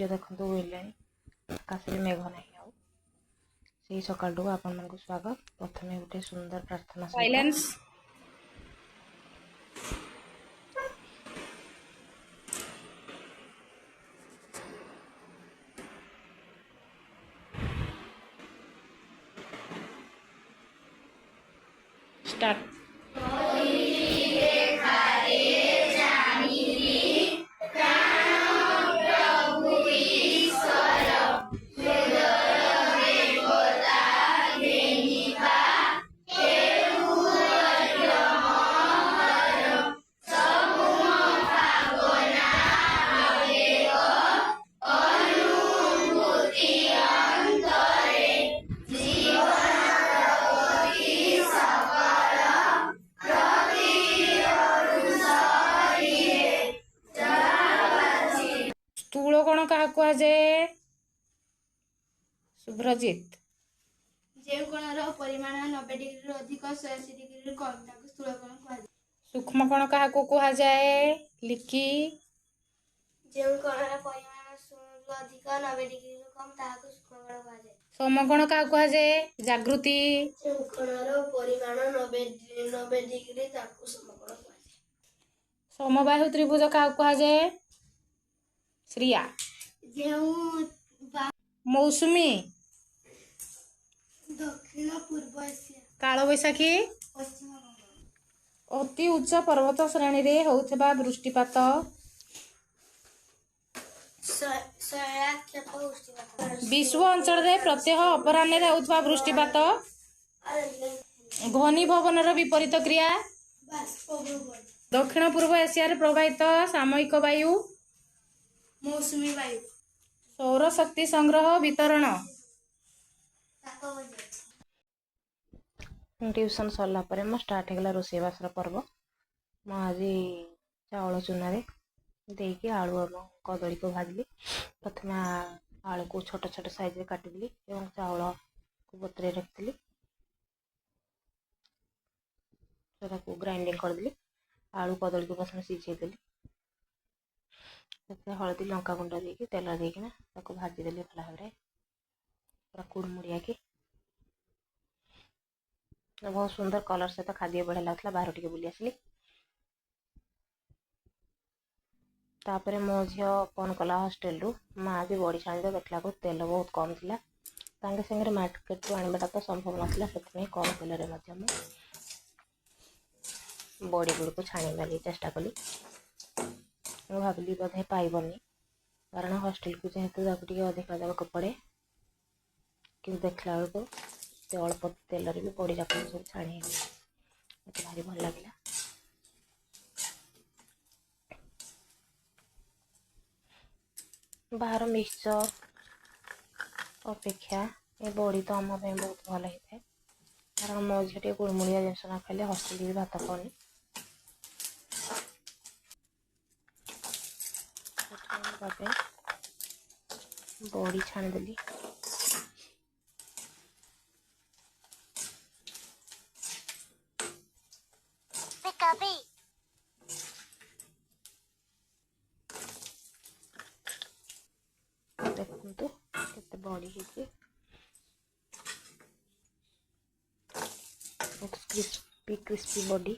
सूर्य देखते उइले आकाश में मेघ ना से सकाळू आपण मानक स्वागत। प्रथमे गोटे सुंदर प्रार्थना साइलेंस। स्टार्ट। स्थूल कोण क्या कहुए? शुभ्रजित। जो कोणर परिमाण 90 डिग्री अधिक 180 डिग्री कम ताको स्थूल कोण कहुए। सूक्ष्म कोण क्या कहुए? लिखी। जो कोणर परिमाण अधिक 90 डिग्री कम ताको सूक्ष्म कोण कहुए। सम कोण क्या कहुए? जागृति। जो कोणर परिमाण 90 डिग्री ताको सम कोण कहुए। समबाहु त्रिभुज क्या कहुए? श्रिया। जो मौसुमी। दक्षिण पूर्व एशिया। काल बैशाखी। पश्चिम बंगाल। अति उच्च पर्वत श्रेणी रे होउथबा वृष्टिपात। विश्व अंचल रे प्रत्यह अपराह्न रे होउथबा वृष्टिपात। घनीभवन विपरीत क्रिया। दक्षिण पूर्व एशिया रे प्रवाहित सामयिक वायु। मौसुमी वायु। सौर शक्ति संग्रह वितरण। ट्यूशन सरला परे मो स्टार्ट हेगला रोसेबासर पर्व। मो आज चाउल चूना देकी आलू और कदली को भाजली। प्रथम आलू को छोट छोट साइज रे काटिदेली एवं चाउल को बतरे रखिली को ग्राइंडिंग करदेली। आलू कदली को बस सिझेदेली हलदी लंका गुंड देकी तेल देकिना ताको भाजीदेली भल भाव पूरा कुड़मुड़िया की बहुत सुंदर कलर सहित खाद्य बढ़िया लगता। बाहर टिके बुली आसली तापर मो झी फोन कला हॉस्टेल रु माँ भी बड़ी छाणी देखला को तेल बहुत कम थिला तांगे संगे मार्केट रु आनिबाटा तो संभव नथिला सेतने कम तेल रे मध्य मो बड़ी गुड़ को छाणीबा लगी चेष्टा कली। मु भाबली बोधे पाइबनी कारण हॉस्टेल को जेहेतु ताको अधिक देवाक पड़े कि देखला बेलू से अल्प तेल भी बड़ी जाक सब छाणी मत भारी भल लगे। बाहर मिक्सचर अपेक्षा ये बड़ी तो आम बहुत भल होता है कारण मो झी गुड़मुड़िया जिनस न खाइले हॉस्टेल भी भात खाऊनी। बड़ी छाणीदेली देखु केते बड़ी है क्रिस्पी क्रिस्पी बॉडी।